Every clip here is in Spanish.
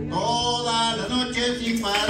toda la noche sin parar.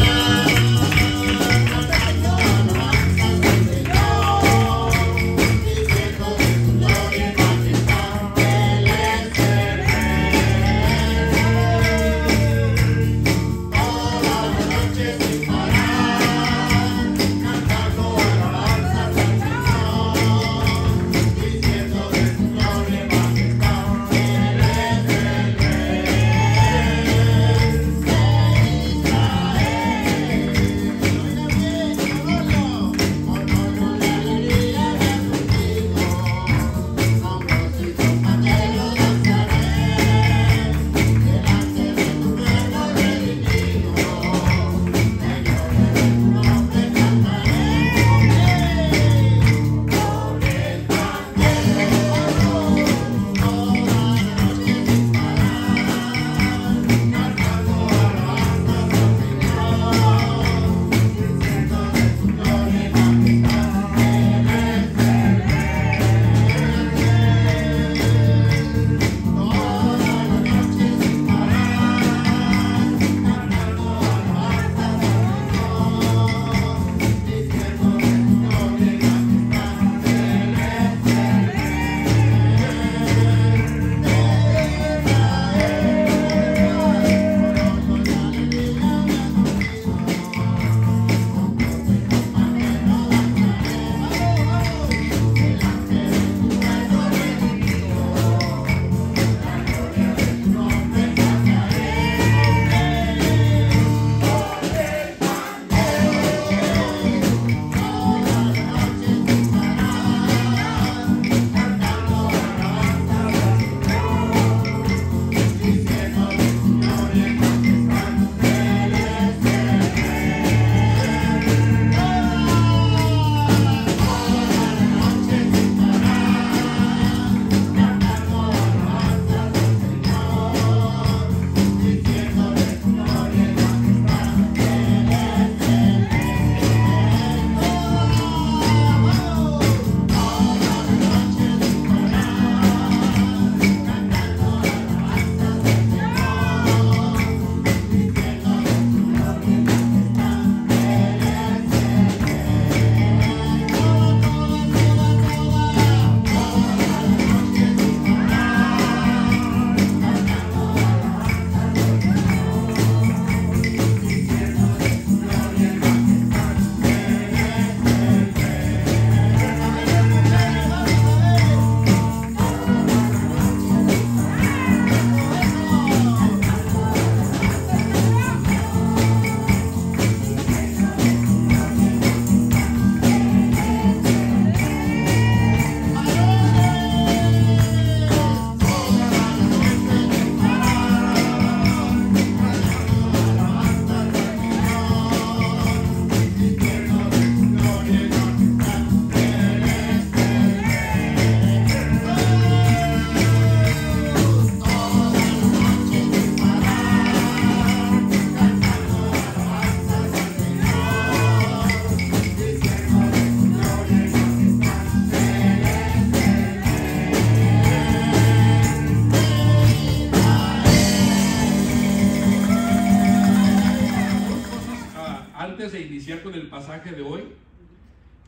Con el pasaje de hoy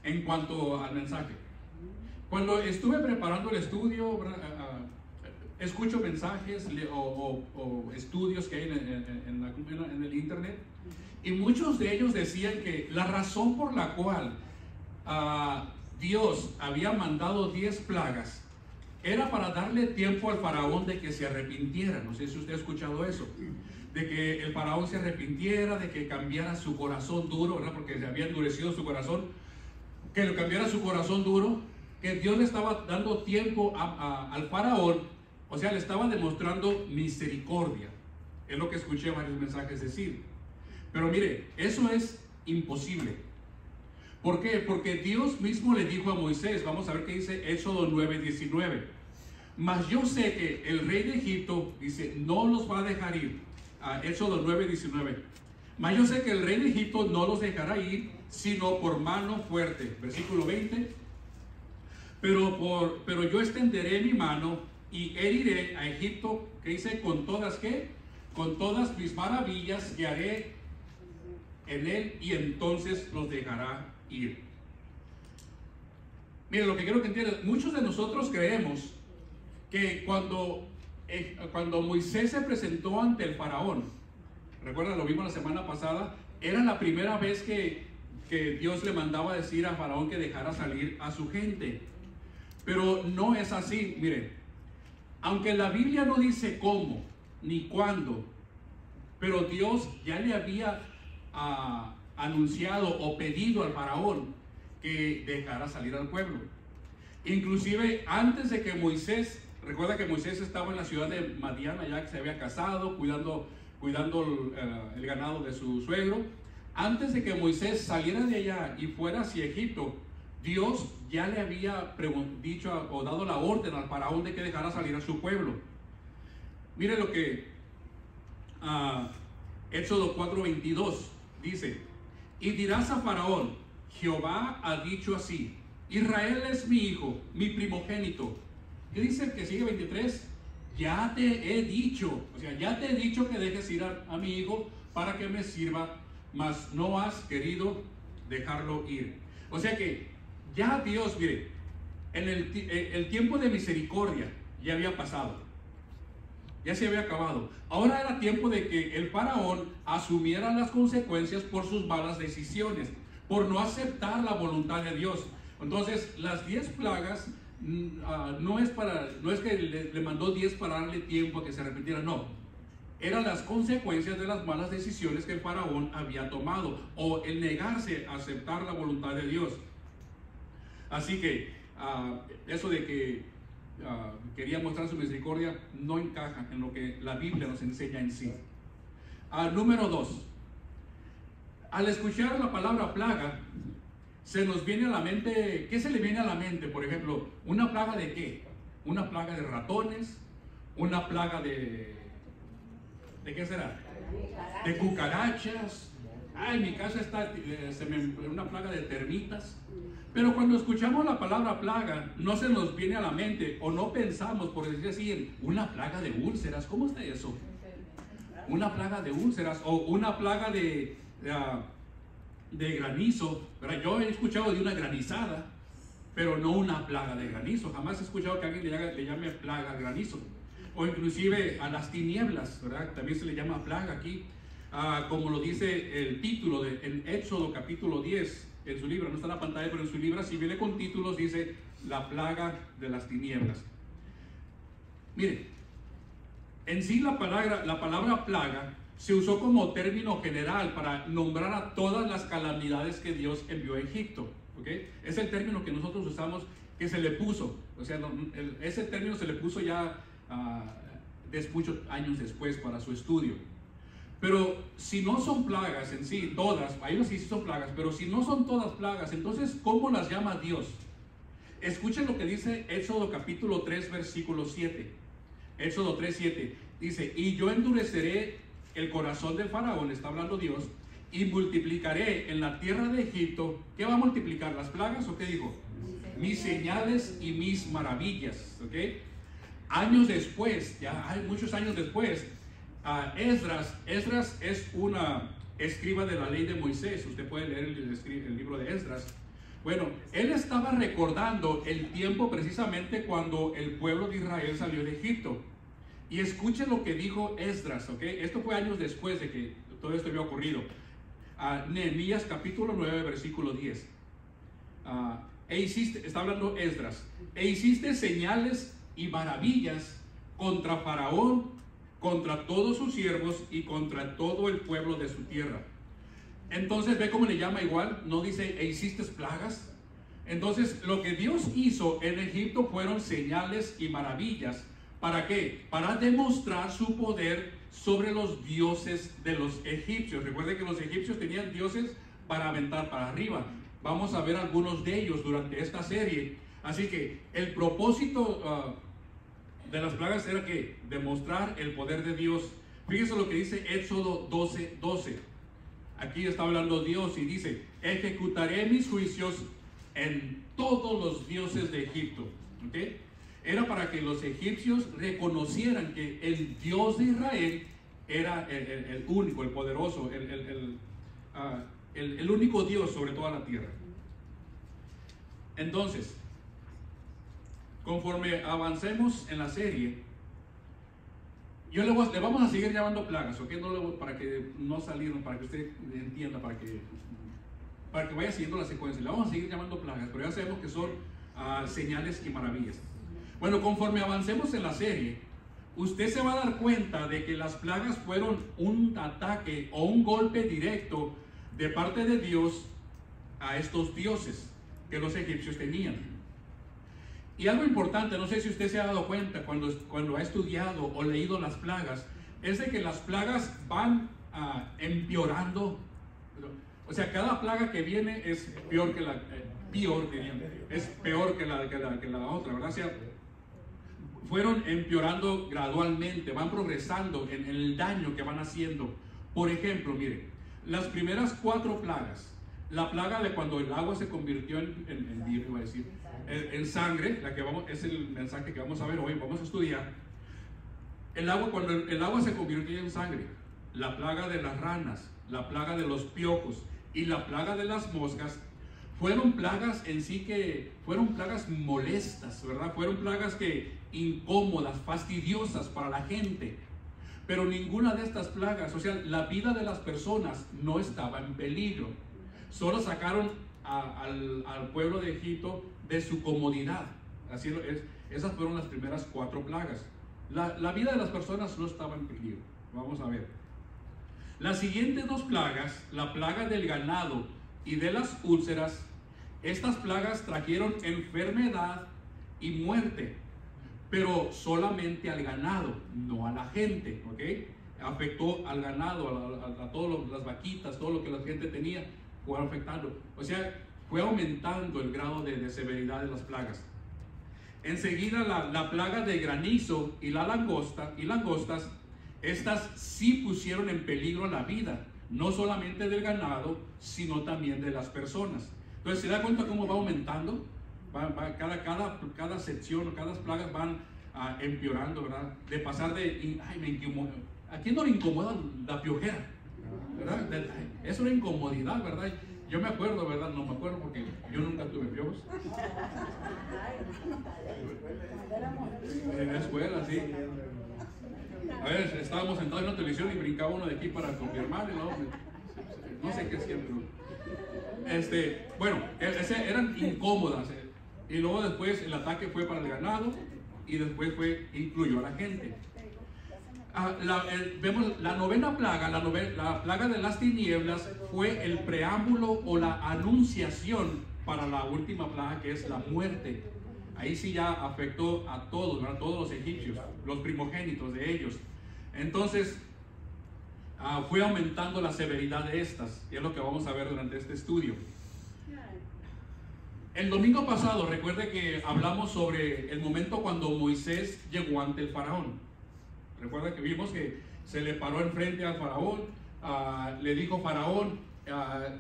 en cuanto al mensaje. Cuando estuve preparando el estudio, escucho mensajes o estudios que hay en el internet, y muchos de ellos decían que la razón por la cual Dios había mandado 10 plagas era para darle tiempo al faraón de que se arrepintiera. No sé si usted ha escuchado eso, de que el faraón se arrepintiera, de que cambiara su corazón duro, ¿verdad? Porque se había endurecido su corazón, que lo cambiara su corazón duro, que Dios le estaba dando tiempo al faraón, o sea, le estaba demostrando misericordia. Es lo que escuché varios mensajes decir. Pero mire, eso es imposible. ¿Por qué? Porque Dios mismo le dijo a Moisés, vamos a ver qué dice Éxodo 9:19. Mas yo sé que el rey de Egipto, dice, no los va a dejar ir. Éxodo 9:19. Mas yo sé que el rey de Egipto no los dejará ir, sino por mano fuerte. Versículo 20. Pero yo extenderé mi mano y heriré a Egipto, que dice, con todas, ¿qué? con todas mis maravillas que haré en él, y entonces los dejará ir. Mire, lo que quiero que entiendan, muchos de nosotros creemos que cuando Moisés se presentó ante el faraón, recuerda, lo vimos la semana pasada, era la primera vez que Dios le mandaba decir a faraón que dejara salir a su gente. Pero no es así. Mire, aunque la Biblia no dice cómo ni cuándo, pero Dios ya le había anunciado o pedido al faraón que dejara salir al pueblo. Inclusive antes de que Moisés, recuerda que Moisés estaba en la ciudad de Madián, allá, que se había casado, cuidando el ganado de su suegro. Antes de que Moisés saliera de allá y fuera hacia Egipto, Dios ya le había dicho o dado la orden al faraón de que dejara salir a su pueblo. Mire lo que Éxodo 4:22 dice: y dirás a faraón, Jehová ha dicho así, Israel es mi hijo, mi primogénito. ¿Qué dice el que sigue 23? Ya te he dicho, o sea, ya te he dicho que dejes ir a mi hijo para que me sirva, mas no has querido dejarlo ir. O sea que ya Dios, mire, en el tiempo de misericordia ya había pasado, ya se había acabado. Ahora era tiempo de que el faraón asumiera las consecuencias por sus malas decisiones, por no aceptar la voluntad de Dios. Entonces las 10 plagas no es que le mandó 10 para darle tiempo a que se arrepintiera, no. Eran las consecuencias de las malas decisiones que el faraón había tomado, o el negarse a aceptar la voluntad de Dios. Así que eso de que quería mostrar su misericordia no encaja en lo que la Biblia nos enseña en sí. Número 2. Al escuchar la palabra plaga, se nos viene a la mente, ¿qué se le viene a la mente? Por ejemplo, ¿una plaga de qué? ¿Una plaga de ratones? ¿Una plaga de qué será? De cucarachas. En mi casa está una plaga de termitas. Pero cuando escuchamos la palabra plaga, no se nos viene a la mente, o no pensamos, por decir así, en una plaga de úlceras. ¿Cómo está eso? Una plaga de úlceras, o una plaga de granizo, ¿verdad? Yo he escuchado de una granizada, pero no una plaga de granizo. Jamás he escuchado que alguien le llame plaga al granizo. O inclusive a las tinieblas, ¿verdad? También se le llama plaga aquí, como lo dice el título en Éxodo capítulo 10, en su libro, no está en la pantalla, pero en su libro, si viene con títulos, dice la plaga de las tinieblas. Mire, en sí la palabra plaga se usó como término general para nombrar a todas las calamidades que Dios envió a Egipto. ¿Okay? Es el término que nosotros usamos, que se le puso. O sea, ese término se le puso ya muchos años después para su estudio. Pero si no son plagas en sí, todas, hay unas que sí son plagas, pero si no son todas plagas, entonces ¿cómo las llama Dios? Escuchen lo que dice Éxodo capítulo 3, versículo 7. Éxodo 3, 7. Dice: y yo endureceré el corazón del faraón, está hablando Dios, y multiplicaré en la tierra de Egipto. ¿Qué va a multiplicar? ¿Las plagas o qué dijo? Mis señales y mis maravillas. ¿Ok? Años después, ya hay muchos años después, Esdras es una escriba de la ley de Moisés. Usted puede leer el libro de Esdras. Bueno, él estaba recordando el tiempo precisamente cuando el pueblo de Israel salió de Egipto. Y escuchen lo que dijo Esdras, ¿ok? Esto fue años después de que todo esto había ocurrido. Nehemías capítulo 9, versículo 10. Está hablando Esdras. E hiciste señales y maravillas contra Faraón, contra todos sus siervos y contra todo el pueblo de su tierra. Entonces, ve cómo le llama igual, no dice, e hiciste plagas. Entonces, lo que Dios hizo en Egipto fueron señales y maravillas. ¿Para qué? Para demostrar su poder sobre los dioses de los egipcios. Recuerden que los egipcios tenían dioses para aventar para arriba. Vamos a ver algunos de ellos durante esta serie. Así que el propósito de las plagas era que demostrar el poder de Dios. Fíjense lo que dice Éxodo 12, 12. Aquí está hablando Dios y dice: ejecutaré mis juicios en todos los dioses de Egipto. ¿Okay? Era para que los egipcios reconocieran que el Dios de Israel era el único, el poderoso, el único Dios sobre toda la tierra. Entonces, conforme avancemos en la serie, le vamos a seguir llamando plagas, ¿ok? Para que no salieron, para que usted entienda, para que vaya siguiendo la secuencia. Le vamos a seguir llamando plagas, pero ya sabemos que son señales y maravillas. Bueno, conforme avancemos en la serie, usted se va a dar cuenta de que las plagas fueron un ataque o un golpe directo de parte de Dios a estos dioses que los egipcios tenían. Y algo importante, no sé si usted se ha dado cuenta cuando ha estudiado o leído las plagas, es de que las plagas van empeorando. O sea, cada plaga que viene es peor que es peor que la otra, ¿verdad? O sea, fueron empeorando gradualmente, van progresando en el daño que van haciendo. Por ejemplo, mire, las primeras 4 plagas, la plaga de cuando el agua se convirtió en sangre, es el mensaje que vamos a ver hoy, vamos a estudiar. Cuando el agua se convirtió en sangre, la plaga de las ranas, la plaga de los piojos y la plaga de las moscas, fueron plagas en sí que fueron plagas molestas, ¿verdad? Fueron plagas incómodas, fastidiosas para la gente. Pero ninguna de estas plagas, o sea, la vida de las personas no estaba en peligro. Solo sacaron al pueblo de Egipto de su comodidad. Así es, esas fueron las primeras 4 plagas. La vida de las personas no estaba en peligro. Vamos a ver. Las siguientes 2 plagas, la plaga del ganado y de las úlceras, estas plagas trajeron enfermedad y muerte, pero solamente al ganado, no a la gente, ¿ok? Afectó al ganado, a todas las vaquitas, todo lo que la gente tenía, fue afectando. O sea, fue aumentando el grado de severidad de las plagas. Enseguida la plaga de granizo y langostas, estas sí pusieron en peligro la vida, no solamente del ganado, sino también de las personas. Entonces, ¿se da cuenta cómo va aumentando? Cada sección o cada plagas van empeorando, ¿verdad? De pasar ¿a quién no le incomoda la piojera? ¿Verdad? Es una incomodidad, ¿verdad? Yo me acuerdo, ¿verdad? No me acuerdo porque yo nunca tuve piojos. En la escuela, sí. A ver, estábamos sentados en la televisión y brincaba uno de aquí para confirmar, no sé qué hacía, pero bueno, eran incómodas. Y luego después el ataque fue para el ganado y después incluyó a la gente. Vemos la novena plaga, la plaga de las tinieblas, fue el preámbulo o la anunciación para la última plaga, que es la muerte. Ahí sí ya afectó a todos, ¿verdad? Todos los egipcios, los primogénitos de ellos. Entonces fue aumentando la severidad de estas, y es lo que vamos a ver durante este estudio. El domingo pasado, recuerde que hablamos sobre el momento cuando Moisés llegó ante el faraón. Recuerda que vimos que se le paró enfrente al faraón, le dijo: faraón,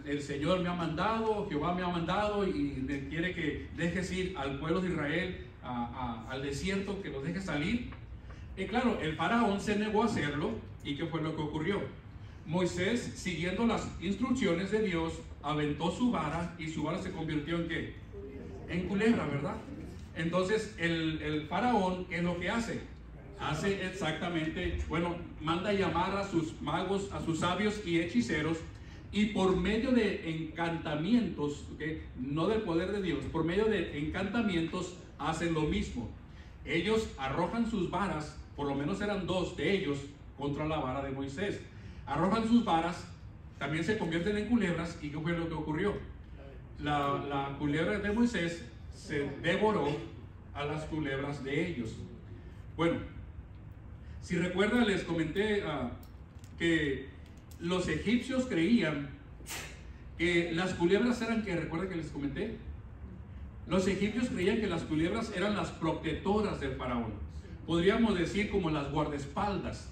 el Señor me ha mandado, Jehová me ha mandado y quiere que dejes ir al pueblo de Israel al desierto, que los dejes salir. Y claro, el faraón se negó a hacerlo. ¿Y qué fue lo que ocurrió? Moisés, siguiendo las instrucciones de Dios, aventó su vara y su vara se convirtió ¿en qué? En culebra, ¿verdad? Entonces el faraón, ¿qué es lo que hace? Hace exactamente, manda llamar a sus magos, a sus sabios y hechiceros, y por medio de encantamientos, no del poder de Dios, por medio de encantamientos hacen lo mismo. Ellos arrojan sus varas, por lo menos eran 2 de ellos, contra la vara de Moisés. Arrojan sus varas, también se convierten en culebras. ¿Y qué fue lo que ocurrió? La culebra de Moisés se devoró a las culebras de ellos. Bueno, si recuerdan, les comenté que los egipcios creían que las culebras eran, recuerda que les comenté, los egipcios creían que las culebras eran las protectoras del faraón, podríamos decir como las guardaespaldas.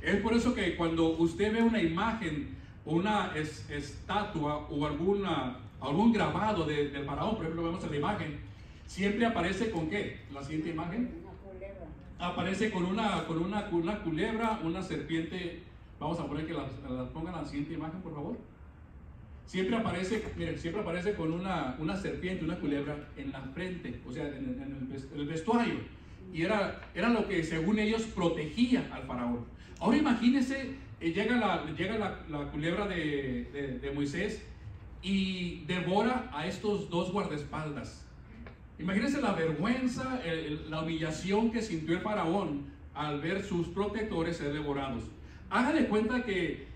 Es por eso que cuando usted ve una imagen, una estatua o algún grabado del faraón, por ejemplo, vemos en la imagen, siempre aparece con ¿qué? La siguiente imagen. aparece con una culebra, una serpiente. Vamos a poner que la pongan la siguiente imagen, por favor. Siempre aparece, miren, siempre aparece con una serpiente, una culebra en la frente, o sea, en el vestuario. Y era lo que según ellos protegía al faraón. Ahora imagínense, llega la culebra de Moisés y devora a estos dos guardaespaldas. Imagínense la vergüenza, la humillación que sintió el faraón al ver sus protectores ser devorados. Hágale cuenta que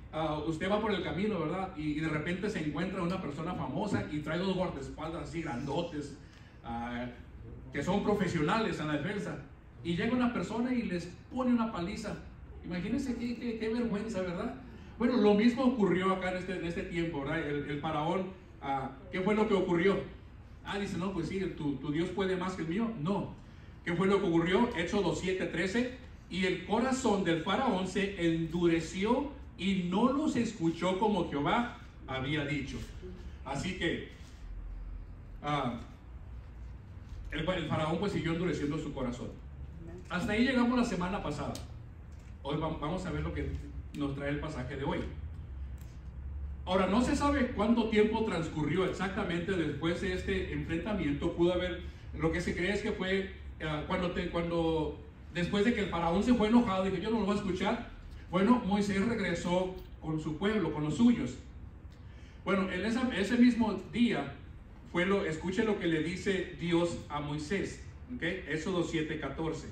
usted va por el camino, ¿verdad? Y de repente se encuentra una persona famosa y trae dos guardaespaldas así grandotes, que son profesionales en la defensa. Y llega una persona y les pone una paliza. Imagínense qué vergüenza, ¿verdad? Bueno, lo mismo ocurrió acá en este tiempo, ¿verdad? El faraón, ¿qué fue lo que ocurrió? Dice, no, pues sí, tu Dios puede más que el mío. No. ¿Qué fue lo que ocurrió? Éxodo 7:13. Y el corazón del faraón se endureció y no los escuchó como Jehová había dicho. Así que el faraón pues siguió endureciendo su corazón. Hasta ahí llegamos la semana pasada. Hoy vamos a ver lo que nos trae el pasaje de hoy. Ahora, no se sabe cuánto tiempo transcurrió exactamente después de este enfrentamiento. Pudo haber, lo que se cree es que fue cuando después de que el faraón se fue enojado y dijo, yo no lo voy a escuchar. Bueno, Moisés regresó con su pueblo, con los suyos. Bueno, en ese mismo día, escuche lo que le dice Dios a Moisés. ¿Okay? Éxodo 7:14.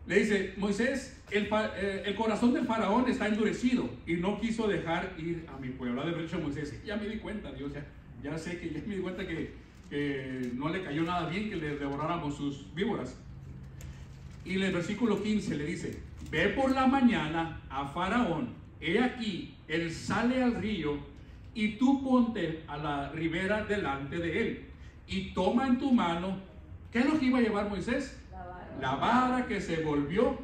Le dice, Moisés, el corazón del faraón está endurecido y no quiso dejar ir a mi pueblo. De hecho, Moisés, ya me di cuenta, Dios, ya sé que ya me di cuenta que no le cayó nada bien que le devoráramos sus víboras. Y en el versículo 15 le dice, ve por la mañana a Faraón, he aquí, él sale al río, y tú ponte a la ribera delante de él, y toma en tu mano, ¿qué es lo que iba a llevar Moisés? La vara que se volvió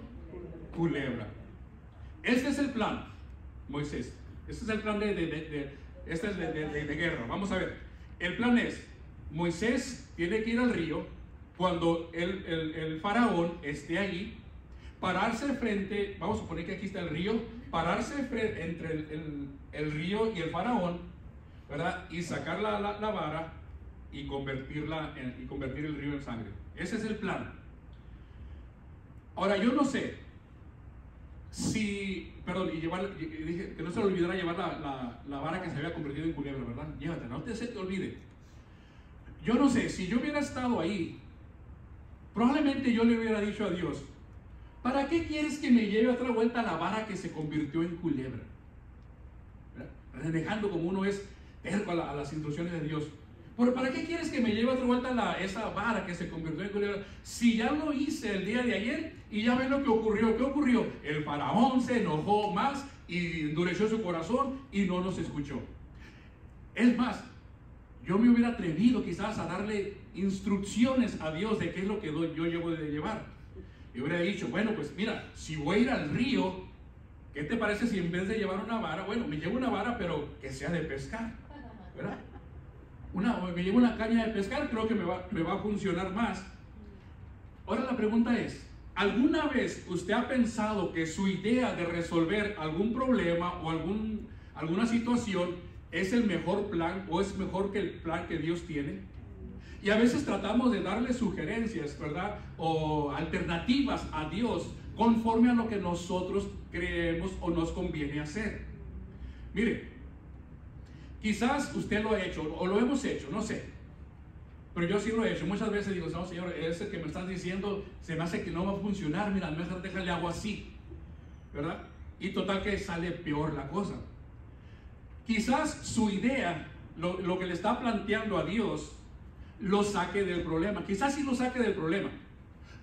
culebra. Este es el plan, Moisés. Este es el plan de guerra. Vamos a ver. El plan es, Moisés tiene que ir al río cuando el faraón esté allí, pararse frente, vamos a suponer que aquí está el río, pararse entre el río y el faraón, ¿verdad? Y sacar la vara y convertir el río en sangre. Ese es el plan. Ahora, yo no sé si, perdón, dije que no se le olvidara llevar la vara que se había convertido en culebra, ¿verdad? Llévatela, no se te olvide. Yo no sé, si yo hubiera estado ahí, probablemente yo le hubiera dicho a Dios, ¿para qué quieres que me lleve otra vuelta la vara que se convirtió en culebra? Renegando como uno es terco a las instrucciones de Dios. ¿Para qué quieres que me lleve otra vuelta esa vara que se convirtió en culebra? Si ya lo hice el día de ayer y ya ven lo que ocurrió. ¿Qué ocurrió? El faraón se enojó más y endureció su corazón y no nos escuchó. Es más, yo me hubiera atrevido quizás a darle instrucciones a Dios de qué es lo que yo llevo de llevar. Yo hubiera dicho, bueno, pues mira, si voy a ir al río, ¿qué te parece si en vez de llevar una vara, bueno, me llevo una vara pero que sea de pescar, ¿verdad? Me llevo una caña de pescar, creo que me va a funcionar más. Ahora la pregunta es, ¿alguna vez usted ha pensado que su idea de resolver algún problema o alguna situación es el mejor plan o es mejor que el plan que Dios tiene? Y a veces tratamos de darle sugerencias, ¿verdad? O alternativas a Dios conforme a lo que nosotros creemos o nos conviene hacer. Mire, quizás usted lo ha hecho o lo hemos hecho, no sé. Pero yo sí lo he hecho. Muchas veces digo, no, Señor, ese que me estás diciendo se me hace que no va a funcionar. Mira, mejor déjale agua así, ¿verdad? Y total que sale peor la cosa. Quizás su idea, lo que le está planteando a Dios, lo saque del problema. Quizás sí lo saque del problema,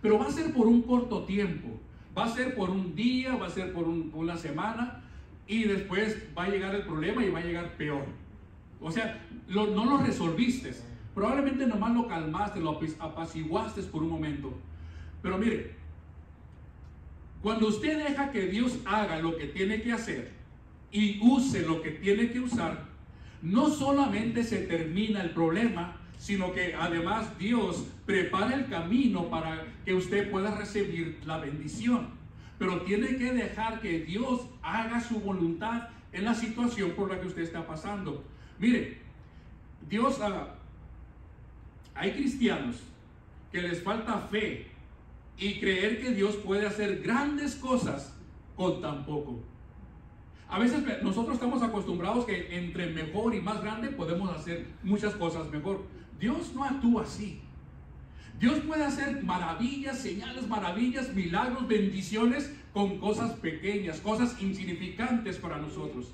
pero va a ser por un corto tiempo. Va a ser por un día, va a ser por una semana, y después va a llegar el problema y va a llegar peor. O sea, no lo resolviste. Probablemente nomás lo calmaste, lo apaciguaste por un momento. Pero mire, cuando usted deja que Dios haga lo que tiene que hacer y use lo que tiene que usar, no solamente se termina el problema, sino que además Dios prepara el camino para que usted pueda recibir la bendición. Pero tiene que dejar que Dios haga su voluntad en la situación por la que usted está pasando. Mire, Dios, hay cristianos que les falta fe y creer que Dios puede hacer grandes cosas con tan poco. A veces nosotros estamos acostumbrados que entre mejor y más grande podemos hacer muchas cosas mejor. Dios no actúa así. Dios puede hacer maravillas, señales, maravillas, milagros, bendiciones con cosas pequeñas, cosas insignificantes para nosotros.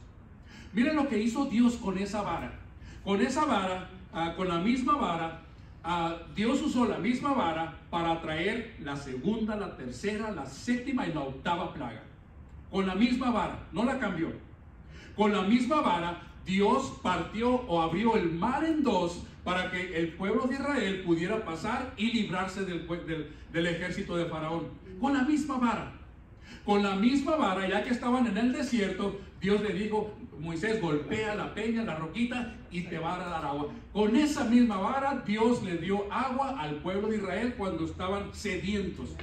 Miren lo que hizo Dios con esa vara. Con esa vara, con la misma vara, Dios usó la misma vara para traer la segunda, la tercera, la séptima y la octava plaga. Con la misma vara, no la cambió. Con la misma vara, Dios partió o abrió el mar en dos para que el pueblo de Israel pudiera pasar y librarse del ejército de Faraón. Con la misma vara. Con la misma vara, ya que estaban en el desierto, Dios le dijo: Moisés, golpea la peña, la roquita, y te va a dar agua. Con esa misma vara, Dios le dio agua al pueblo de Israel cuando estaban sedientos.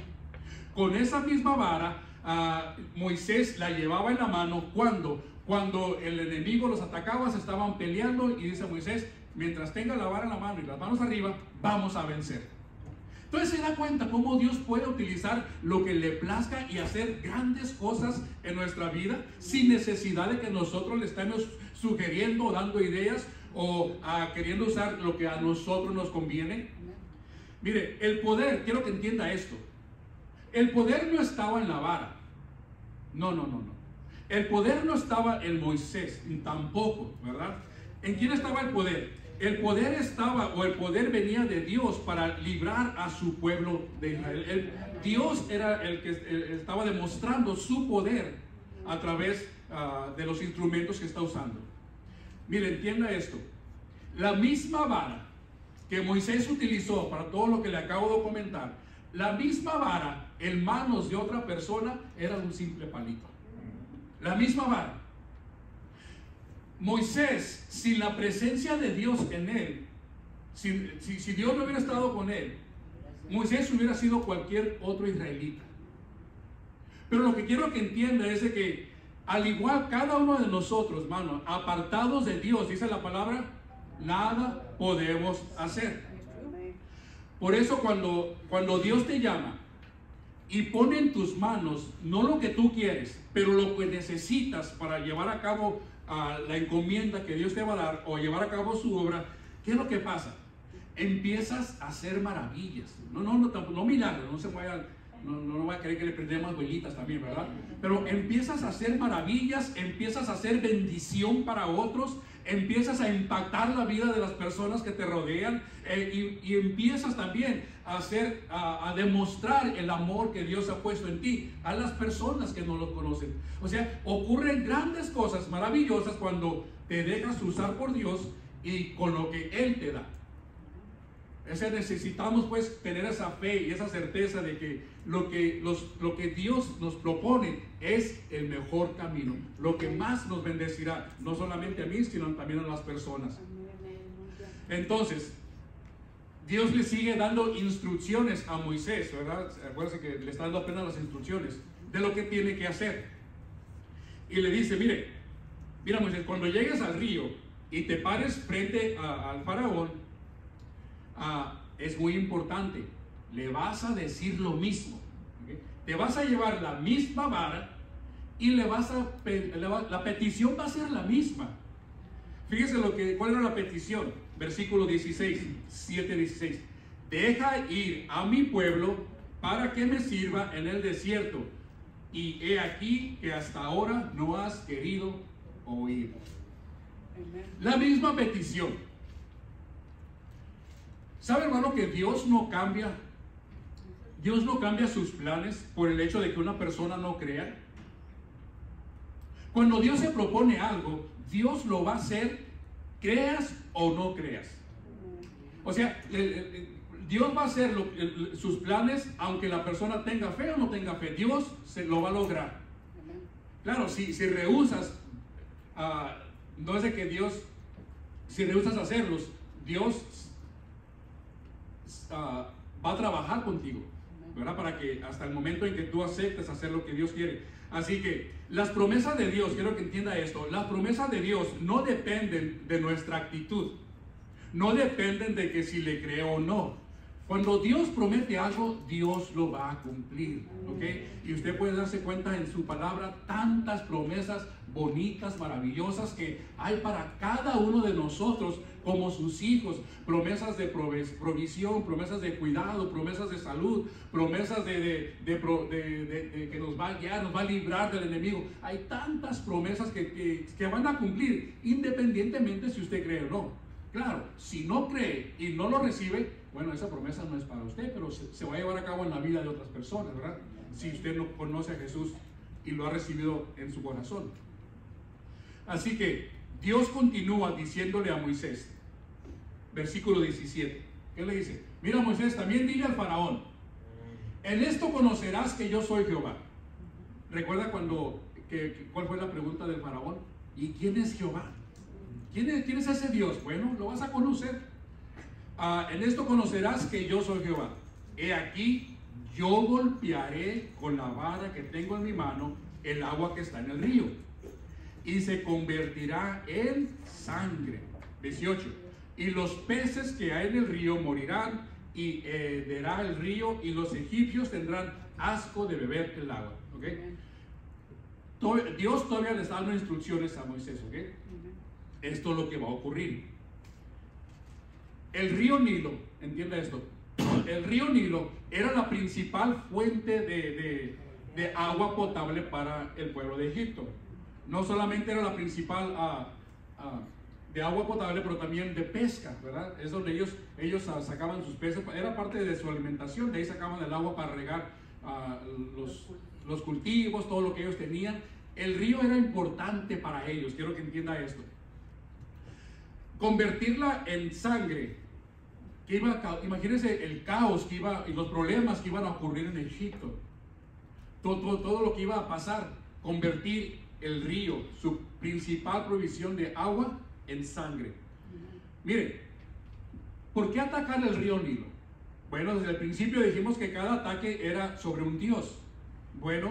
Con esa misma vara, Moisés la llevaba en la mano cuando el enemigo los atacaba, se estaban peleando, y dice Moisés: mientras tenga la vara en la mano y las manos arriba, vamos a vencer. Entonces se da cuenta cómo Dios puede utilizar lo que le plazca y hacer grandes cosas en nuestra vida sin necesidad de que nosotros le estemos sugiriendo o dando ideas o queriendo usar lo que a nosotros nos conviene. Mire, el poder, quiero que entienda esto. El poder no estaba en la vara. No. El poder no estaba en Moisés, tampoco, ¿verdad? ¿En quién estaba el poder? El poder estaba, o el poder venía de Dios para librar a su pueblo de Israel. Dios era el que estaba demostrando su poder a través de los instrumentos que está usando. Mire, entienda esto. La misma vara que Moisés utilizó para todo lo que le acabo de comentar, la misma vara en manos de otra persona era un simple palito. La misma vara. Moisés, sin la presencia de Dios en él, si Dios no hubiera estado con él, Moisés hubiera sido cualquier otro israelita. Pero lo que quiero que entienda es de que, al igual cada uno de nosotros, hermano, apartados de Dios, dice la palabra, nada podemos hacer. Por eso cuando Dios te llama y pone en tus manos no lo que tú quieres, pero lo que necesitas para llevar a cabo la encomienda que Dios te va a dar o llevar a cabo su obra, ¿qué es lo que pasa? Empiezas a hacer maravillas. No milagros, no se vayan. No va a querer que le prendamos velitas también, ¿verdad? Pero empiezas a hacer maravillas, empiezas a hacer bendición para otros, empiezas a impactar la vida de las personas que te rodean, y empiezas también a demostrar el amor que Dios ha puesto en ti a las personas que no lo conocen. O sea, ocurren grandes cosas maravillosas cuando te dejas usar por Dios y con lo que Él te da. Necesitamos pues tener esa fe y esa certeza de que lo que Dios nos propone es el mejor camino, lo que más nos bendecirá, no solamente a mí, sino también a las personas. Entonces, Dios le sigue dando instrucciones a Moisés, ¿verdad? Acuérdense que le está dando apenas las instrucciones de lo que tiene que hacer. Y le dice: mira Moisés, cuando llegues al río y te pares frente al faraón, es muy importante, le vas a decir lo mismo, ¿okay? Te vas a llevar la misma vara y la petición va a ser la misma. Fíjese cuál era la petición, versículo 7:16. Deja ir a mi pueblo para que me sirva en el desierto, y he aquí que hasta ahora no has querido oír. La misma petición. ¿Sabe, hermano, que Dios no cambia sus planes por el hecho de que una persona no crea? Cuando Dios se propone algo, Dios lo va a hacer, creas o no creas. O sea, Dios va a hacer sus planes aunque la persona tenga fe o no tenga fe. Dios se lo va a lograr. Claro, si rehusas, no es de que si rehusas hacerlos, Dios va a trabajar contigo, ¿verdad? Para que hasta el momento en que tú aceptes hacer lo que Dios quiere. Así que las promesas de Dios, quiero que entienda esto, las promesas de Dios no dependen de nuestra actitud, no dependen de que si le creo o no. Cuando Dios promete algo, Dios lo va a cumplir, ¿ok? Y usted puede darse cuenta en su palabra tantas promesas bonitas, maravillosas que hay para cada uno de nosotros como sus hijos. Promesas de provisión, promesas de cuidado, promesas de salud, promesas de que nos va a guiar, nos va a librar del enemigo. Hay tantas promesas que van a cumplir independientemente si usted cree o no. Claro, si no cree y no lo recibe, bueno, esa promesa no es para usted, pero se va a llevar a cabo en la vida de otras personas, ¿verdad? Si usted no conoce a Jesús y lo ha recibido en su corazón. Así que Dios continúa diciéndole a Moisés, versículo 17, ¿qué le dice? Mira, Moisés, también dile al faraón, en esto conocerás que yo soy Jehová. ¿Recuerda cuál fue la pregunta del faraón? ¿Y quién es Jehová? ¿Quién es ese Dios? Bueno, lo vas a conocer. En esto conocerás que yo soy Jehová. He aquí, yo golpearé con la vara que tengo en mi mano el agua que está en el río, y se convertirá en sangre. 18. Y los peces que hay en el río morirán, y herederá el río, y los egipcios tendrán asco de beber el agua. ¿Okay? Dios todavía le está dando instrucciones a Moisés. ¿Okay? Esto es lo que va a ocurrir. El río Nilo, entienda esto, el río Nilo era la principal fuente de agua potable para el pueblo de Egipto. No solamente era la principal de agua potable, pero también de pesca, ¿verdad? Es donde ellos sacaban sus peces, era parte de su alimentación, de ahí sacaban el agua para regar los cultivos, todo lo que ellos tenían. El río era importante para ellos, quiero que entienda esto. Convertirla en sangre, imagínense el caos que iba y los problemas que iban a ocurrir en Egipto, todo lo que iba a pasar, convertir el río, su principal provisión de agua, en sangre. Mire, ¿por qué atacar el río Nilo? Bueno, desde el principio dijimos que cada ataque era sobre un dios. Bueno,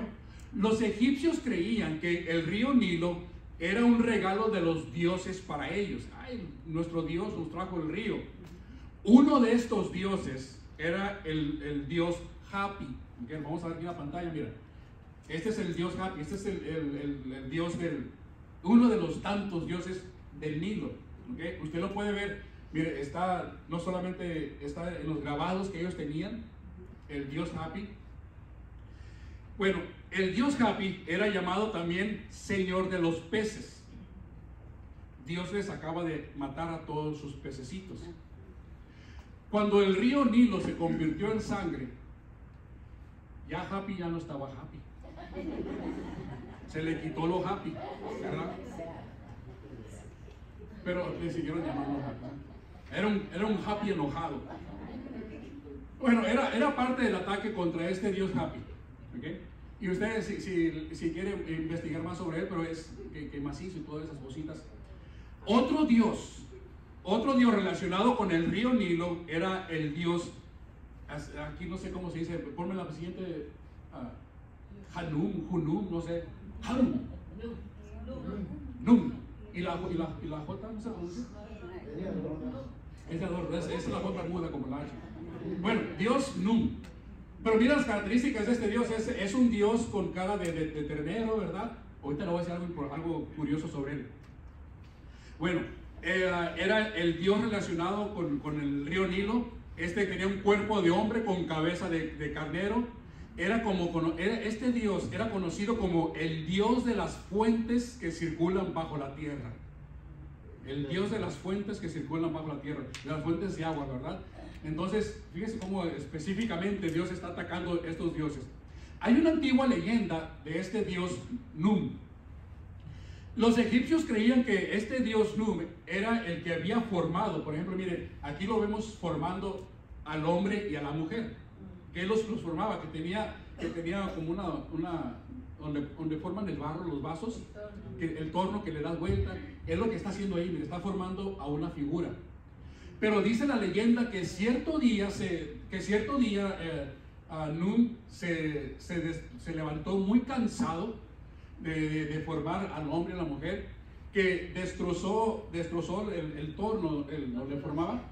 los egipcios creían que el río Nilo era un regalo de los dioses para ellos. Ay, nuestro Dios nos trajo el río. Uno de estos dioses era el dios Hapi. Okay, vamos a ver aquí en la pantalla, mira. Este es el dios Hapi, este es el dios uno de los tantos dioses del Nilo. Okay, usted lo puede ver, mire, no solamente está en los grabados que ellos tenían, el dios Hapi. Bueno, el dios Hapi era llamado también Señor de los peces. Dios les acaba de matar a todos sus pececitos. Cuando el río Nilo se convirtió en sangre, ya Hapi ya no estaba happy. Se le quitó lo happy, ¿verdad? Pero le siguieron llamando happy. Era un happy enojado. Bueno, era parte del ataque contra este dios Hapi. ¿Okay? Y ustedes, si quieren investigar más sobre él, pero es que macizo y todas esas cositas. Otro dios relacionado con el río Nilo era el dios, aquí no sé cómo se dice, ponme la siguiente, Hunum, no sé, Hanum, Num, y la J, no sé cómo se dice, es la J muda como la H. Bueno, dios Num. Pero mira las características de este dios, es un dios con cara de ternero, ¿verdad? Ahorita le voy a decir algo curioso sobre él. Bueno, era el dios relacionado con el río Nilo. Tenía un cuerpo de hombre con cabeza de carnero. Este dios era conocido como el dios de las fuentes que circulan bajo la tierra. El dios de las fuentes que circulan bajo la tierra, de las fuentes de agua, ¿verdad? Entonces, fíjese cómo específicamente Dios está atacando estos dioses. Hay una antigua leyenda de este dios Num. Los egipcios creían que este dios Num era el que había formado, por ejemplo, mire, aquí lo vemos formando al hombre y a la mujer. Que él los formaba, que tenía como donde forman el barro, los vasos, el torno que le da vuelta. Es lo que está haciendo ahí, mire, está formando a una figura. Pero dice la leyenda que cierto día Nun se levantó muy cansado de formar al hombre y a la mujer, que destrozó el torno, donde formaba,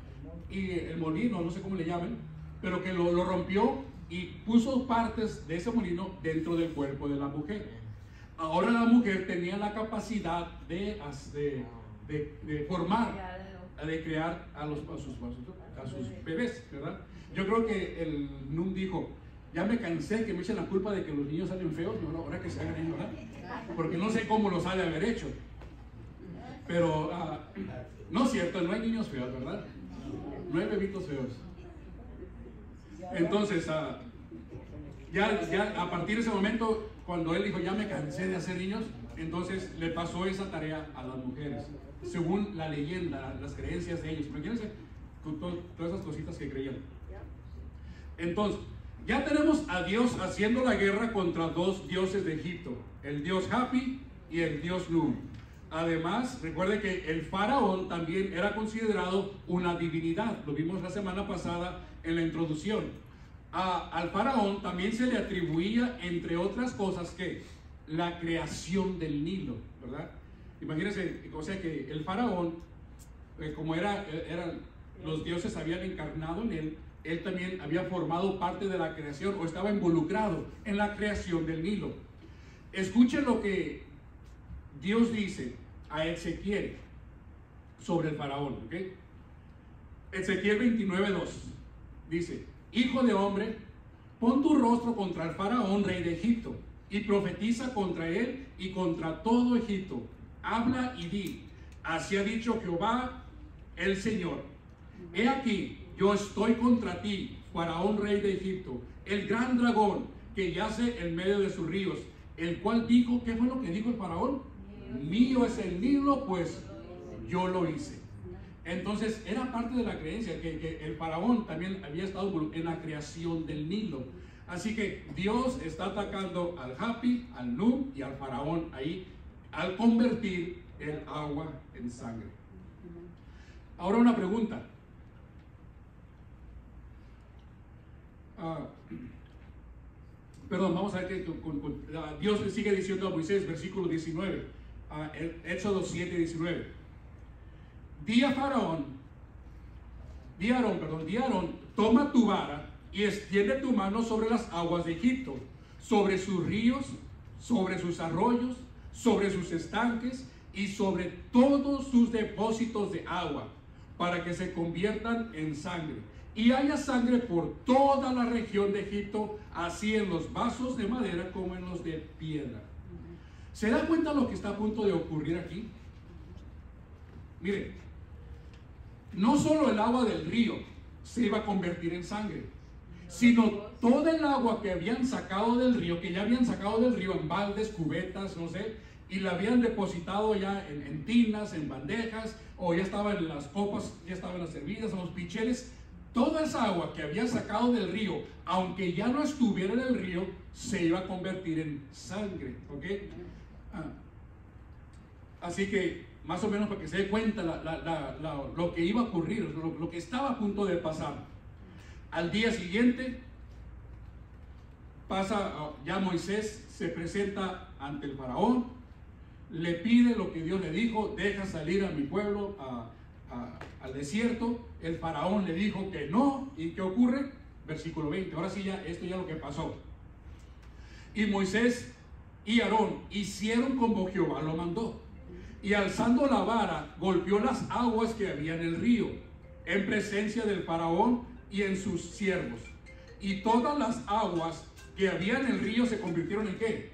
y el molino, no sé cómo le llaman, pero que lo rompió y puso partes de ese molino dentro del cuerpo de la mujer. Ahora la mujer tenía la capacidad de formar, de crear a sus bebés, ¿verdad? Yo creo que el Nun dijo: ya me cansé que me echen la culpa de que los niños salen feos, no, ahora que se hagan ellos, ¿verdad? Porque no sé cómo los ha de haber hecho. Pero no es cierto, no hay niños feos, ¿verdad? No hay bebitos feos. Entonces, ya a partir de ese momento, cuando él dijo: ya me cansé de hacer niños, entonces le pasó esa tarea a las mujeres, según la leyenda, las creencias de ellos. Imagínense con todas esas cositas que creían. Entonces, ya tenemos a Dios haciendo la guerra contra dos dioses de Egipto, el dios Hapi y el dios Nun. Además, recuerde que el faraón también era considerado una divinidad. Lo vimos la semana pasada en la introducción. Al faraón también se le atribuía, entre otras cosas, que la creación del Nilo, ¿verdad? Imagínense, o sea que el faraón, como los dioses habían encarnado en él también había formado parte de la creación, o estaba involucrado en la creación del Nilo. Escuchen lo que Dios dice a Ezequiel sobre el faraón, ¿ok? Ezequiel 29:2 dice: hijo de hombre, pon tu rostro contra el faraón, rey de Egipto, y profetiza contra él y contra todo Egipto. Habla y di: así ha dicho Jehová el Señor. He aquí, yo estoy contra ti, faraón, rey de Egipto, el gran dragón que yace en medio de sus ríos, el cual dijo, ¿qué fue lo que dijo el faraón? Mío es el Nilo, pues yo lo hice. Entonces era parte de la creencia que el faraón también había estado en la creación del Nilo. Así que Dios está atacando al Hapi, al Nun y al faraón ahí, al convertir el agua en sangre. Ahora una pregunta. Vamos a ver que Dios le sigue diciendo a Moisés, versículo 19, Éxodo 7:19. Di a Aarón, toma tu vara y extiende tu mano sobre las aguas de Egipto, sobre sus ríos, sobre sus arroyos, sobre sus estanques y sobre todos sus depósitos de agua, para que se conviertan en sangre. Y haya sangre por toda la región de Egipto, así en los vasos de madera como en los de piedra. ¿Se da cuenta lo que está a punto de ocurrir aquí? Mire, no solo el agua del río se iba a convertir en sangre, sino toda el agua que habían sacado del río, que ya habían sacado del río en baldes, cubetas, no sé, y la habían depositado ya en tinas, en bandejas, o ya estaban en las copas, ya estaban servidas, en los picheles. Toda esa agua que había sacado del río, aunque ya no estuviera en el río, se iba a convertir en sangre, ¿ok? Así que, más o menos para que se dé cuenta lo que iba a ocurrir, lo que estaba a punto de pasar. Al día siguiente, ya Moisés se presenta ante el faraón, le pide lo que Dios le dijo: deja salir a mi pueblo al desierto. El faraón le dijo que no. ¿Y qué ocurre? Versículo 20. Ahora sí, esto ya lo que pasó. Y Moisés y Aarón hicieron como Jehová lo mandó, y alzando la vara golpeó las aguas que había en el río, en presencia del faraón y en sus siervos, y todas las aguas que había en el río se convirtieron en ¿qué?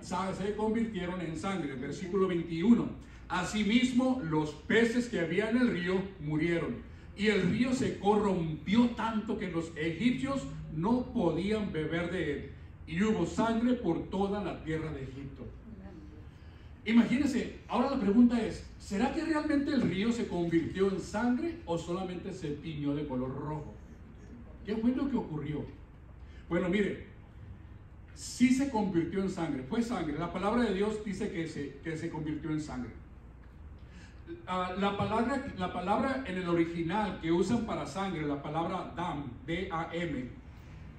Se convirtieron en sangre. Versículo 21. Asimismo, los peces que había en el río murieron, y el río se corrompió tanto que los egipcios no podían beber de él, y hubo sangre por toda la tierra de Egipto. Imagínense, ahora la pregunta es: ¿será que realmente el río se convirtió en sangre o solamente se tiñó de color rojo? ¿Qué fue lo que ocurrió? Bueno, mire, sí se convirtió en sangre, fue sangre. La palabra de Dios dice que se convirtió en sangre. La palabra en el original que usan para sangre, la palabra dam, D-A-M,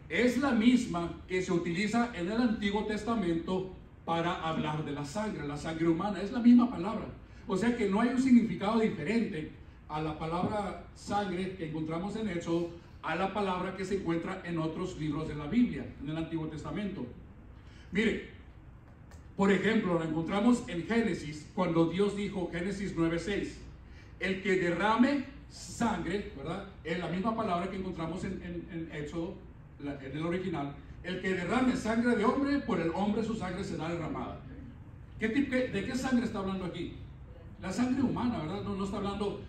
es la misma que se utiliza en el Antiguo Testamento para hablar de la sangre humana, es la misma palabra. O sea que no hay un significado diferente a la palabra sangre que encontramos en Éxodo a la palabra que se encuentra en otros libros de la Biblia, en el Antiguo Testamento. Mire, por ejemplo, lo encontramos en Génesis, cuando Dios dijo, Génesis 9:6, el que derrame sangre, ¿verdad? Es la misma palabra que encontramos en Éxodo, en el original. El que derrame sangre de hombre, por el hombre su sangre será derramada. ¿De qué sangre está hablando aquí? La sangre humana, ¿verdad? No está hablando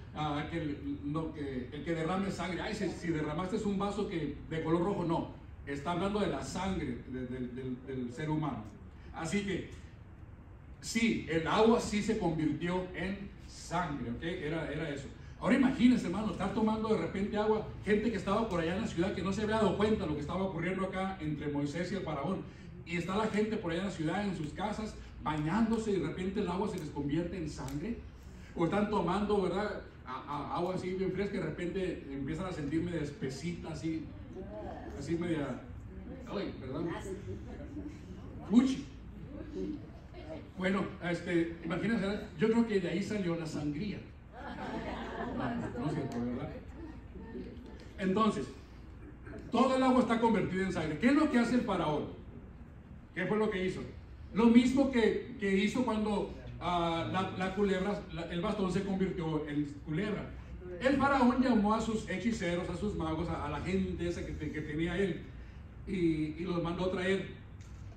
que el que derrame sangre. Ay, si derramaste un vaso de color rojo, no. Está hablando de la sangre del ser humano. Así que, sí, el agua sí se convirtió en sangre, ¿ok? Era eso. Ahora imagínense, hermano, estar tomando de repente agua, gente que estaba por allá en la ciudad, que no se había dado cuenta de lo que estaba ocurriendo acá entre Moisés y el faraón. Y está la gente por allá en la ciudad, en sus casas, bañándose y de repente el agua se les convierte en sangre. O están tomando, ¿verdad? Agua así bien fresca y de repente empiezan a sentir media espesita, así media... Ay, ¿verdad? Fuchi. Bueno, imagínense, yo creo que de ahí salió la sangría. No es cierto, ¿verdad? Entonces, todo el agua está convertida en sangre. ¿Qué es lo que hace el faraón? ¿Qué fue lo que hizo? Lo mismo que hizo cuando la culebra, el bastón se convirtió en culebra. El faraón llamó a sus hechiceros, a sus magos, a la gente esa que tenía él, y los mandó a traer.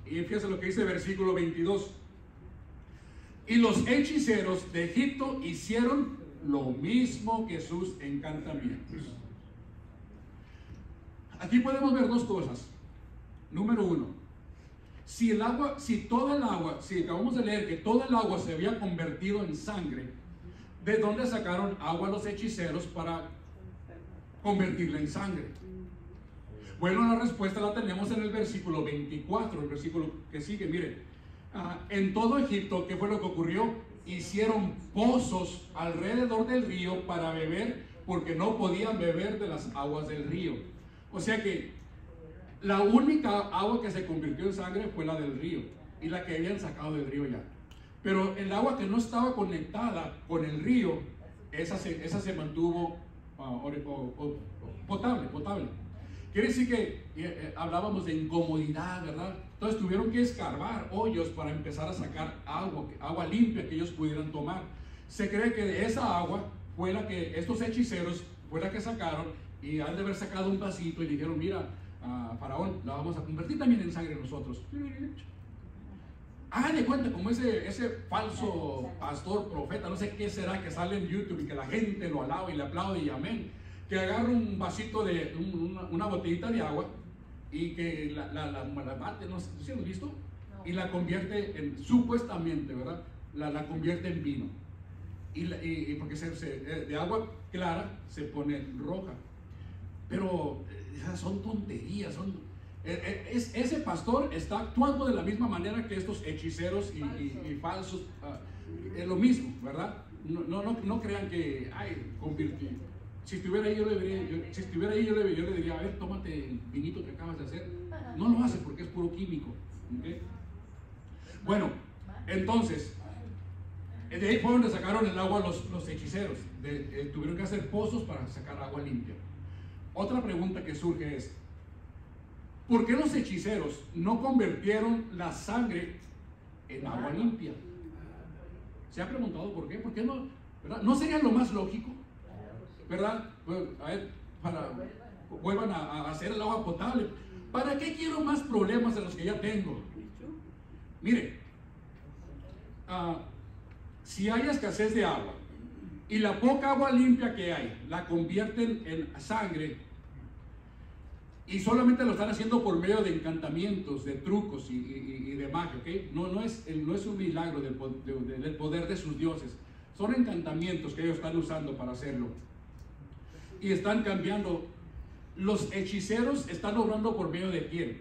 Y fíjense lo que dice el versículo 22. Y los hechiceros de Egipto hicieron lo mismo que sus encantamientos. Aquí podemos ver dos cosas. Número uno, si acabamos de leer que todo el agua se había convertido en sangre, ¿de dónde sacaron agua los hechiceros para convertirla en sangre? Bueno, la respuesta la tenemos en el versículo 24, el versículo que sigue. Mire, en todo Egipto, ¿qué fue lo que ocurrió? Hicieron pozos alrededor del río para beber, porque no podían beber de las aguas del río. O sea que la única agua que se convirtió en sangre fue la del río, y la que habían sacado del río ya. Pero el agua que no estaba conectada con el río, esa se mantuvo potable. Quiere decir que hablábamos de incomodidad, ¿verdad? Entonces tuvieron que escarbar hoyos para empezar a sacar agua limpia que ellos pudieran tomar. Se cree que de esa agua fue la que estos hechiceros fue la que sacaron, y han de haber sacado un vasito y dijeron, mira, faraón, la vamos a convertir también en sangre nosotros. Hagan de cuenta como ese falso pastor, profeta, no sé qué será, que sale en YouTube y que la gente lo alaba y le aplaude y amén, que agarra un vasito de una botellita de agua y que la parte, no sé si lo han visto, y la convierte en, supuestamente, ¿verdad? La convierte en vino. Y porque de agua clara se pone roja. Pero son tonterías, ese pastor está actuando de la misma manera que estos hechiceros y falsos. Es lo mismo, ¿verdad? No crean que, convertir. Si estuviera ahí yo le diría, a ver, tómate el vinito que acabas de hacer. No lo hace porque es puro químico, ¿okay? Bueno, entonces, de ahí fue donde sacaron el agua los hechiceros. Tuvieron que hacer pozos para sacar agua limpia. Otra pregunta que surge es, ¿por qué los hechiceros no convirtieron la sangre en agua limpia? ¿Se ha preguntado por qué? ¿Por qué no? ¿Verdad? ¿No sería lo más lógico? ¿Verdad? Bueno, a ver, vuelvan a hacer el agua potable. ¿Para qué quiero más problemas de los que ya tengo? Mire, si hay escasez de agua y la poca agua limpia que hay la convierten en sangre, y solamente lo están haciendo por medio de encantamientos, de trucos y de magia, ¿ok? No es un milagro del poder de sus dioses. Son encantamientos que ellos están usando para hacerlo. Y están cambiando. Los hechiceros están obrando por medio de quién.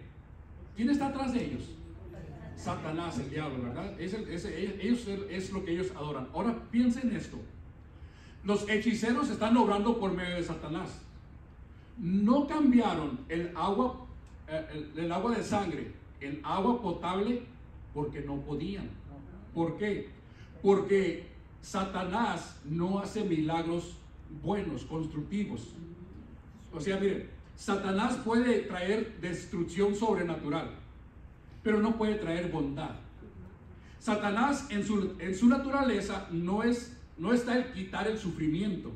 ¿Quién está atrás de ellos? Satanás, el diablo, ¿verdad? Es lo que ellos adoran. Ahora piensen esto. Los hechiceros están obrando por medio de Satanás. No cambiaron el agua de sangre en agua potable porque no podían. ¿Por qué? Porque Satanás no hace milagros buenos, constructivos. O sea, miren, Satanás puede traer destrucción sobrenatural, pero no puede traer bondad. Satanás en su naturaleza no está el quitar el sufrimiento.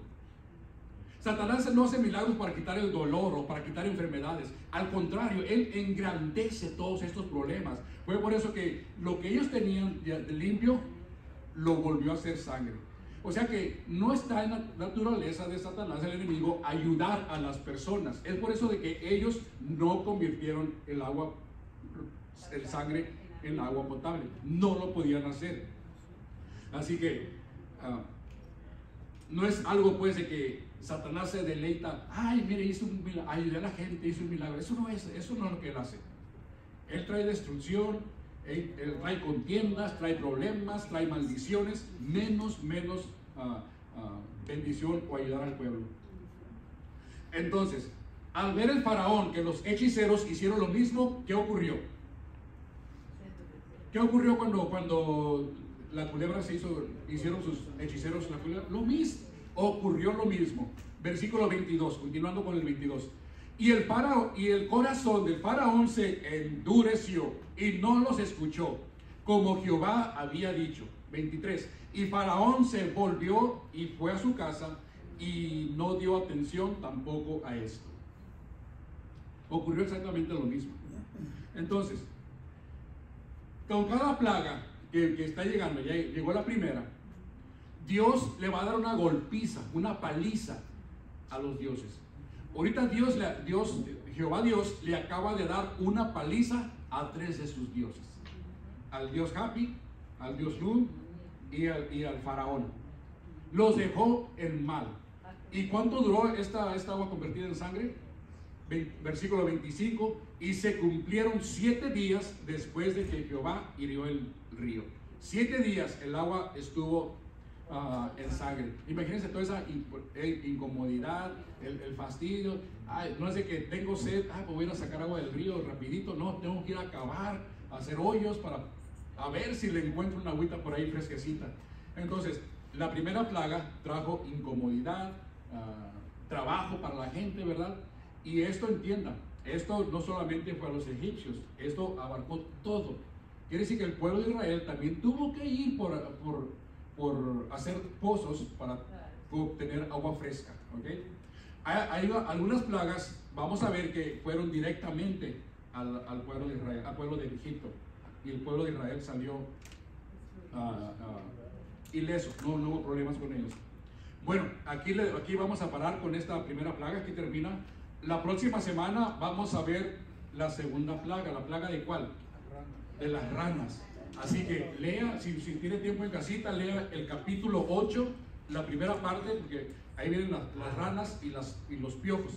Satanás no hace milagros para quitar el dolor o para quitar enfermedades. Al contrario, él engrandece todos estos problemas. Fue por eso que lo que ellos tenían de limpio lo volvió a hacer sangre. O sea que no está en la naturaleza de Satanás, el enemigo, ayudar a las personas. Es por eso de que ellos no convirtieron el sangre en agua potable. No lo podían hacer. Así que no es algo pues de que Satanás se deleita. Ay, mire, hizo un milagro, ayudé a la gente, hizo un milagro. Eso no es lo que él hace. Él trae destrucción, él trae contiendas, trae problemas, trae maldiciones, menos bendición o ayudar al pueblo. Entonces, al ver el faraón que los hechiceros hicieron lo mismo, ¿qué ocurrió? ¿Qué ocurrió cuando la culebra hicieron sus hechiceros la culebra? Lo mismo, ocurrió lo mismo. Versículo 22, continuando con el 22. Y el corazón del faraón se endureció y no los escuchó, como Jehová había dicho. 23. Y faraón se volvió y fue a su casa y no dio atención tampoco a esto. Ocurrió exactamente lo mismo. Entonces, con cada plaga que está llegando, ya llegó la primera, Dios le va a dar una golpiza, una paliza a los dioses. Ahorita Jehová Dios le acaba de dar una paliza a 3 de sus dioses: al dios Hapi, al dios Nun y al faraón. Los dejó en mal. ¿Y cuánto duró esta agua convertida en sangre? Versículo 25. Y se cumplieron 7 días después de que Jehová hirió el río. 7 días el agua estuvo en sangre. Imagínense toda esa incomodidad, el fastidio. Ay, no es de que tengo sed, pues voy a ir a sacar agua del río rapidito. No, tengo que ir a cavar, a hacer hoyos para a ver si le encuentro una agüita por ahí fresquecita. Entonces, la primera plaga trajo incomodidad, trabajo para la gente, ¿verdad? Y esto, entiendan, esto no solamente fue a los egipcios, esto abarcó todo. Quiere decir que el pueblo de Israel también tuvo que ir por hacer pozos para obtener agua fresca, ¿ok? Hay algunas plagas, vamos a ver, que fueron directamente al pueblo de Israel, al pueblo de Egipto, y el pueblo de Israel salió ileso, no hubo problemas con ellos. Bueno, aquí vamos a parar con esta primera plaga. Aquí termina. La próxima semana vamos a ver la segunda plaga. ¿La plaga de cuál? De las ranas. Así que lea, si tiene tiempo en casita, lea el capítulo 8, la primera parte, porque ahí vienen las ranas y los piojos.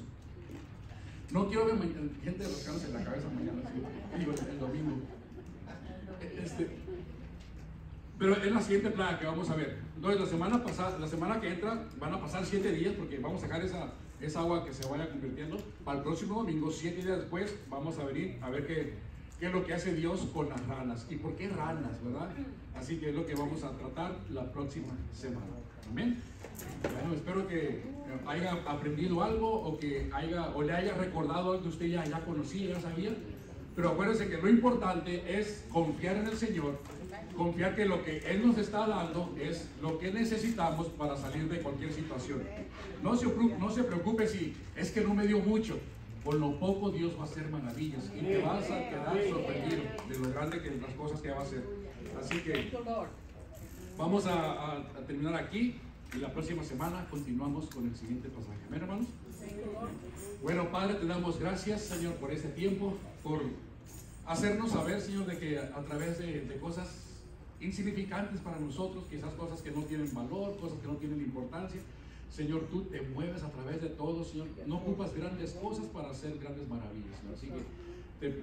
No quiero ver gente rascándose en la cabeza mañana, ¿sí? Digo, el domingo. Pero es la siguiente plaga que vamos a ver. Entonces, la semana que entra van a pasar 7 días, porque vamos a sacar esa agua que se vaya convirtiendo. Para el próximo domingo, 7 días después, vamos a venir a ver qué es lo que hace Dios con las ranas. ¿Y por qué ranas, verdad? Así que es lo que vamos a tratar la próxima semana. Amén. Bueno, espero que haya aprendido algo o le haya recordado algo que usted ya conocía, ya sabía. Pero acuérdense que lo importante es confiar en el Señor, confiar que lo que Él nos está dando es lo que necesitamos para salir de cualquier situación. No se preocupe si es que no me dio mucho. Con lo poco Dios va a hacer maravillas y te vas a quedar sorprendido de lo grande que las cosas que va a hacer. Así que vamos a terminar aquí y la próxima semana continuamos con el siguiente pasaje. ¿Amén, hermanos? Bueno, Padre, te damos gracias, Señor, por este tiempo, por hacernos saber, Señor, de que a través de cosas insignificantes para nosotros, quizás cosas que no tienen valor, cosas que no tienen importancia, Señor, tú te mueves a través de todo, Señor. No ocupas grandes cosas para hacer grandes maravillas, Señor. Así que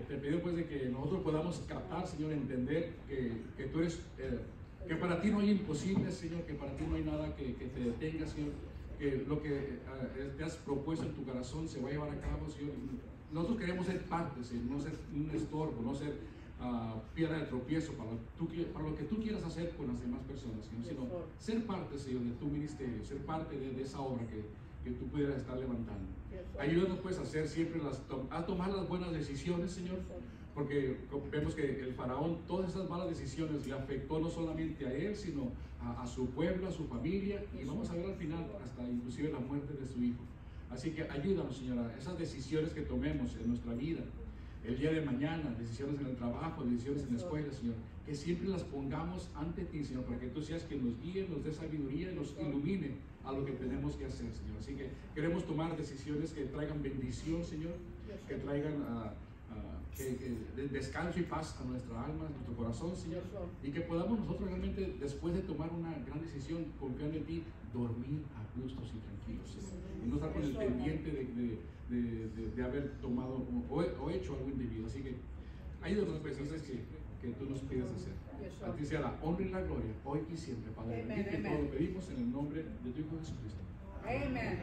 te pido pues de que nosotros podamos captar, Señor, entender que tú eres Que para ti no hay imposible, Señor, que para ti no hay nada que te detenga, Señor. Que lo que te has propuesto en tu corazón se va a llevar a cabo, Señor. Nosotros queremos ser parte, Señor, no ser un estorbo, no ser piedra de tropiezo para lo que tú quieras hacer con las demás personas, Señor, sino ser parte, Señor, de tu ministerio, ser parte de esa obra que tú pudieras estar levantando. Ayúdanos pues a hacer siempre a tomar las buenas decisiones, Señor, porque vemos que el faraón, todas esas malas decisiones le afectó no solamente a él, sino a su pueblo, a su familia, y vamos a ver al final hasta inclusive la muerte de su hijo. Así que ayúdanos, Señora, esas decisiones que tomemos en nuestra vida, el día de mañana, decisiones en el trabajo, decisiones en la escuela, Señor, que siempre las pongamos ante ti, Señor, para que tú seas quien nos guíe, nos dé sabiduría y nos ilumine a lo que tenemos que hacer, Señor. Así que queremos tomar decisiones que traigan bendición, Señor, que traigan descanso y paz a nuestra alma, a nuestro corazón, Señor, y que podamos nosotros realmente, después de tomar una gran decisión, confiando en ti, dormir a gustos y tranquilos, Señor, y no estar con el pendiente de haber tomado o hecho algo indebido. Así que ayúdanos pues, que tú nos pidas hacer. A ti sea la honra y la gloria, hoy y siempre, Padre. Y todo lo pedimos en el nombre de tu Hijo Jesucristo. Amen.